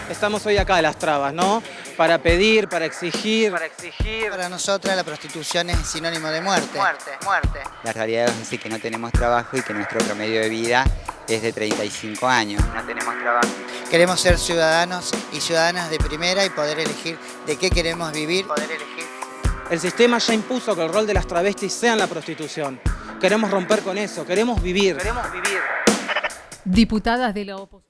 estamos hoy acá a las trabas, ¿no? Para pedir, para exigir. Para nosotras la prostitución es sinónimo de muerte. Muerte. La realidad es decir que no tenemos trabajo y que nuestro promedio de vida es de 35 años. No tenemos trabajo. Queremos ser ciudadanos y ciudadanas de primera y poder elegir de qué queremos vivir. El sistema ya impuso que el rol de las travestis sea en la prostitución. Queremos romper con eso, queremos vivir. Diputadas de la oposición.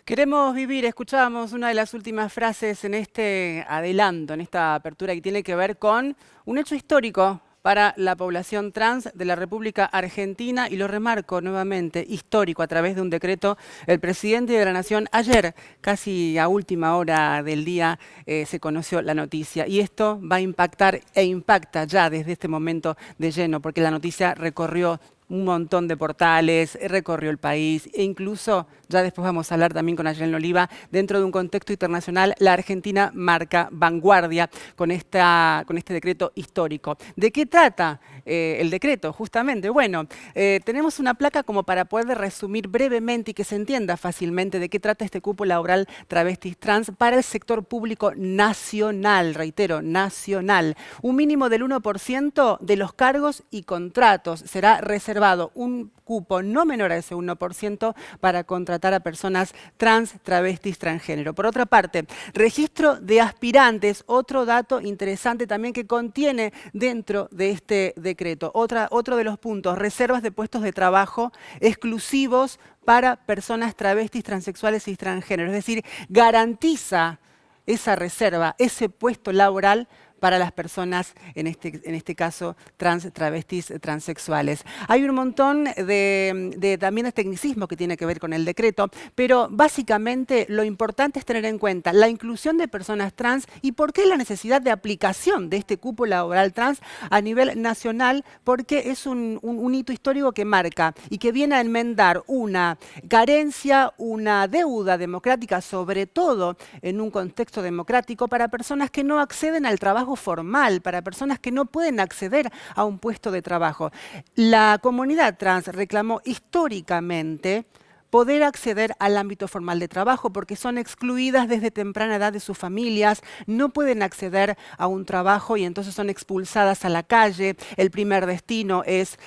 Queremos vivir, escuchábamos una de las últimas frases en este adelanto, en esta apertura que tiene que ver con un hecho histórico para la población trans de la República Argentina, y lo remarco nuevamente, histórico, a través de un decreto. El presidente de la Nación ayer, casi a última hora del día, se conoció la noticia, y esto va a impactar e impacta ya desde este momento de lleno, porque la noticia recorrió un montón de portales, recorrió el país e incluso, ya después vamos a hablar también con Ayelen Oliva, dentro de un contexto internacional, la Argentina marca vanguardia con este decreto histórico. ¿De qué trata el decreto? Justamente, bueno, tenemos una placa como para poder resumir brevemente y que se entienda fácilmente de qué trata este cupo laboral travestis trans para el sector público nacional, reitero, nacional. Un mínimo del 1% de los cargos y contratos será reservado un cupo no menor a ese 1% para contratar a personas trans, travestis, transgénero. Por otra parte, registro de aspirantes, otro dato interesante también que contiene dentro de este decreto. Otro de los puntos, reservas de puestos de trabajo exclusivos para personas travestis, transexuales y transgénero. Es decir, garantiza esa reserva, ese puesto laboral para las personas, en este caso, trans, travestis, transexuales. Hay un montón también de tecnicismo que tiene que ver con el decreto, pero básicamente lo importante es tener en cuenta la inclusión de personas trans y por qué la necesidad de aplicación de este cupo laboral trans a nivel nacional, porque es un hito histórico que marca y que viene a enmendar una carencia, una deuda democrática, sobre todo en un contexto democrático, para personas que no acceden al trabajo formal, para personas que no pueden acceder a un puesto de trabajo. La comunidad trans reclamó históricamente poder acceder al ámbito formal de trabajo porque son excluidas desde temprana edad de sus familias, no pueden acceder a un trabajo y entonces son expulsadas a la calle. El primer destino es,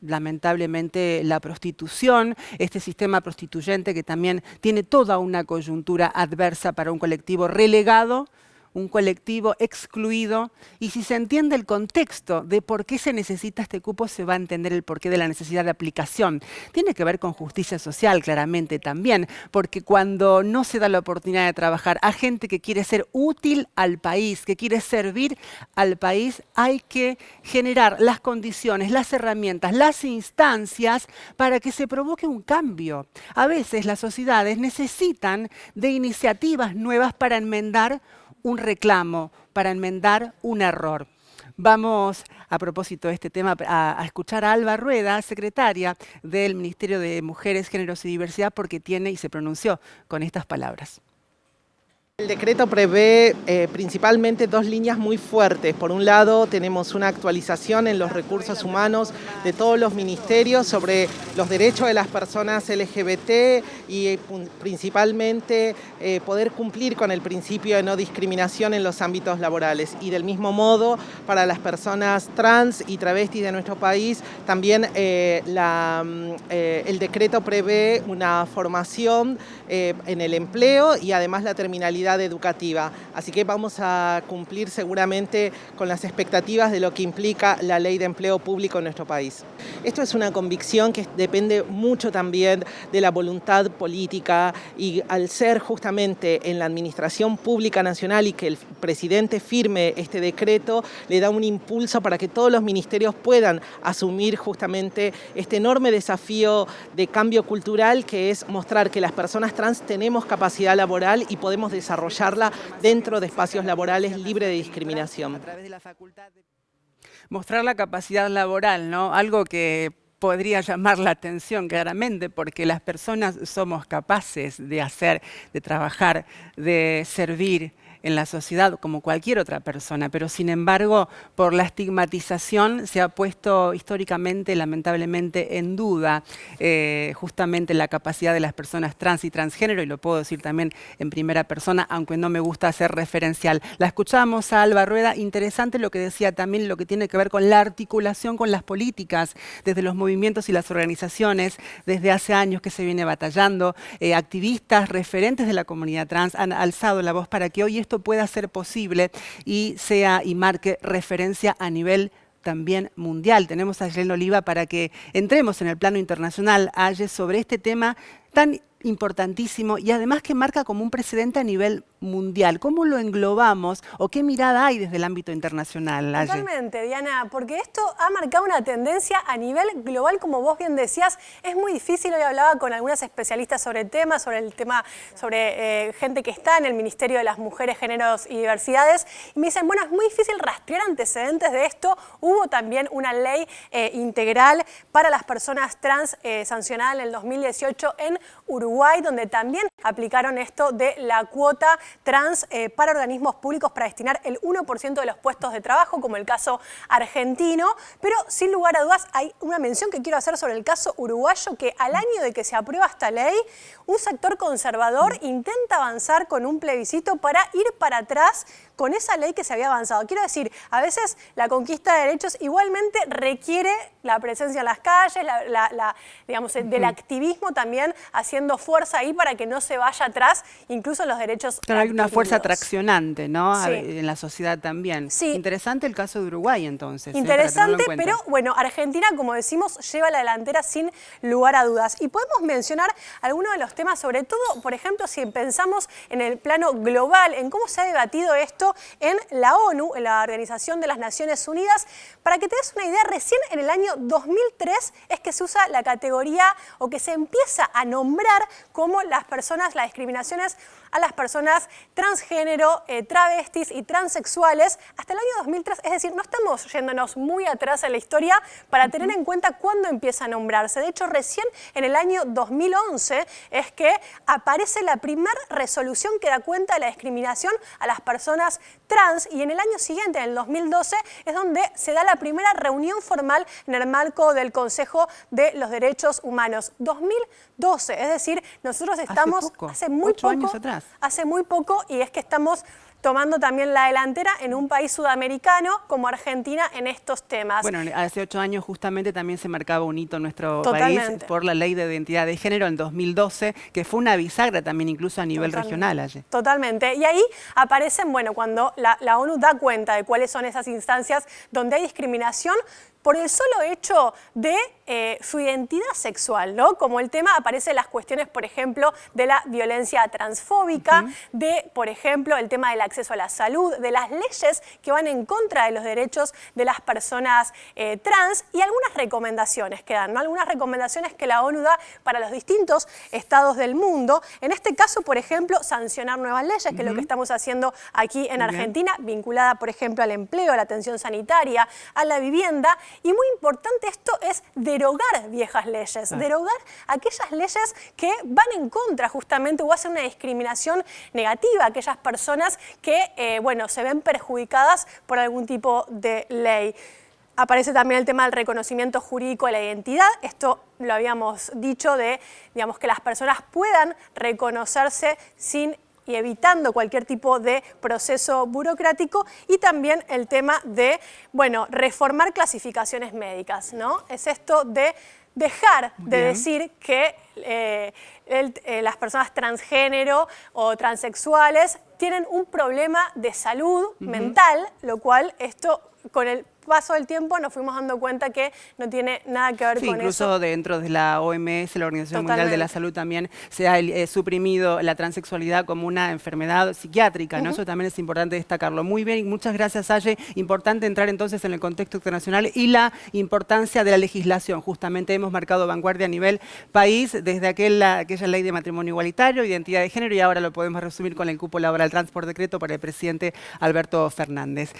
lamentablemente, la prostitución, este sistema prostituyente que también tiene toda una coyuntura adversa para un colectivo relegado, un colectivo excluido, y si se entiende el contexto de por qué se necesita este cupo, se va a entender el porqué de la necesidad de aplicación. Tiene que ver con justicia social, claramente también, porque cuando no se da la oportunidad de trabajar a gente que quiere ser útil al país, que quiere servir al país, hay que generar las condiciones, las herramientas, las instancias para que se provoque un cambio. A veces las sociedades necesitan de iniciativas nuevas para enmendar un reclamo, para enmendar un error. Vamos, a propósito de este tema, a escuchar a Alba Rueda, secretaria del Ministerio de Mujeres, Géneros y Diversidad, porque tiene y se pronunció con estas palabras. El decreto prevé principalmente dos líneas muy fuertes. Por un lado, tenemos una actualización en los recursos humanos de todos los ministerios sobre los derechos de las personas LGBT y principalmente poder cumplir con el principio de no discriminación en los ámbitos laborales. Y del mismo modo, para las personas trans y travestis de nuestro país, también el decreto prevé una formación en el empleo y además la terminalidad educativa. Así que vamos a cumplir seguramente con las expectativas de lo que implica la Ley de Empleo Público en nuestro país. Esto es una convicción que depende mucho también de la voluntad política, y al ser justamente en la Administración Pública Nacional y que el presidente firme este decreto, le da un impulso para que todos los ministerios puedan asumir justamente este enorme desafío de cambio cultural, que es mostrar que las personas trans tenemos capacidad laboral y podemos desarrollarla dentro de espacios laborales libres de discriminación. Mostrar la capacidad laboral, ¿no? Algo que podría llamar la atención claramente, porque las personas somos capaces de hacer, de trabajar, de servir, en la sociedad como cualquier otra persona, pero sin embargo, por la estigmatización se ha puesto históricamente, lamentablemente, en duda justamente la capacidad de las personas trans y transgénero, y lo puedo decir también en primera persona, aunque no me gusta hacer referencial. La escuchamos a Alba Rueda, interesante lo que decía también, lo que tiene que ver con la articulación con las políticas, desde los movimientos y las organizaciones, desde hace años que se viene batallando, activistas, referentes de la comunidad trans han alzado la voz para que hoy esto pueda ser posible y sea y marque referencia a nivel también mundial. Tenemos a Ayelen Oliva para que entremos en el plano internacional, Aye, sobre este tema tan importantísimo y además que marca como un precedente a nivel mundial. ¿Cómo lo englobamos o qué mirada hay desde el ámbito internacional, Aye? Totalmente, Diana, porque esto ha marcado una tendencia a nivel global, como vos bien decías. Es muy difícil, hoy hablaba con algunas especialistas sobre el tema, sobre gente que está en el Ministerio de las Mujeres, Géneros y Diversidades, y me dicen, bueno, es muy difícil rastrear antecedentes de esto. Hubo también una ley integral para las personas trans sancionada en el 2018 en Uruguay, donde también aplicaron esto de la cuota trans para organismos públicos para destinar el 1% de los puestos de trabajo, como el caso argentino. Pero sin lugar a dudas hay una mención que quiero hacer sobre el caso uruguayo, que al año de que se aprueba esta ley, un sector conservador intenta avanzar con un plebiscito para ir para atrás con esa ley que se había avanzado. Quiero decir, a veces la conquista de derechos igualmente requiere la presencia en las calles, digamos, del activismo también haciendo fuerza ahí para que no se vaya atrás, incluso en los derechos. Claro, hay una fuerza traccionante, ¿no? Sí. En la sociedad también. Sí. Interesante el caso de Uruguay, entonces. Interesante, pero bueno, Argentina, como decimos, lleva la delantera sin lugar a dudas. Y podemos mencionar algunos de los temas, sobre todo, por ejemplo, si pensamos en el plano global, en cómo se ha debatido esto en la ONU, en la Organización de las Naciones Unidas. Para que te des una idea, recién en el año 2003 es que se usa la categoría o que se empieza a nombrar como las discriminaciones a las personas transgénero, travestis y transexuales hasta el año 2003. Es decir, no estamos yéndonos muy atrás en la historia para tener en cuenta cuándo empieza a nombrarse. De hecho, recién en el año 2011 es que aparece la primera resolución que da cuenta de la discriminación a las personas trans, y en el año siguiente, en el 2012, es donde se da la primera reunión formal en el marco del Consejo de los Derechos Humanos. 2012, es decir, nosotros estamos hace muy poco, y es que estamos tomando también la delantera en un país sudamericano como Argentina en estos temas. Bueno, hace 8 años justamente también se marcaba un hito en nuestro país por la Ley de Identidad de Género en 2012, que fue una bisagra también incluso a nivel regional allí. Totalmente. Y ahí aparecen, bueno, cuando la ONU da cuenta de cuáles son esas instancias donde hay discriminación por el solo hecho de su identidad sexual, ¿no? Como el tema aparecen las cuestiones, por ejemplo, de la violencia transfóbica, de, por ejemplo, el tema del acceso a la salud, de las leyes que van en contra de los derechos de las personas trans, y algunas recomendaciones que dan, ¿no? Algunas recomendaciones que la ONU da para los distintos estados del mundo. En este caso, por ejemplo, sancionar nuevas leyes, que es lo que estamos haciendo aquí en Argentina, vinculada, por ejemplo, al empleo, a la atención sanitaria, a la vivienda. Y muy importante esto es derogar viejas leyes, derogar aquellas leyes que van en contra justamente o hacen una discriminación negativa a aquellas personas que, bueno, se ven perjudicadas por algún tipo de ley. Aparece también el tema del reconocimiento jurídico de la identidad. Esto lo habíamos dicho, de, digamos, que las personas puedan reconocerse sin y evitando cualquier tipo de proceso burocrático, y también el tema de, bueno, reformar clasificaciones médicas, ¿no? Es esto de dejar de decir que las personas transgénero o transexuales tienen un problema de salud mental, lo cual esto con el paso del tiempo nos fuimos dando cuenta que no tiene nada que ver con incluso eso. Dentro de la OMS, la Organización Mundial de la Salud, también se ha suprimido la transexualidad como una enfermedad psiquiátrica, ¿no? Eso también es importante destacarlo. Muy bien, y muchas gracias, Aye. Importante entrar entonces en el contexto internacional y la importancia de la legislación. Justamente hemos marcado vanguardia a nivel país desde aquella ley de matrimonio igualitario, identidad de género, y ahora lo podemos resumir con el cupo laboral trans por decreto para el presidente Alberto Fernández.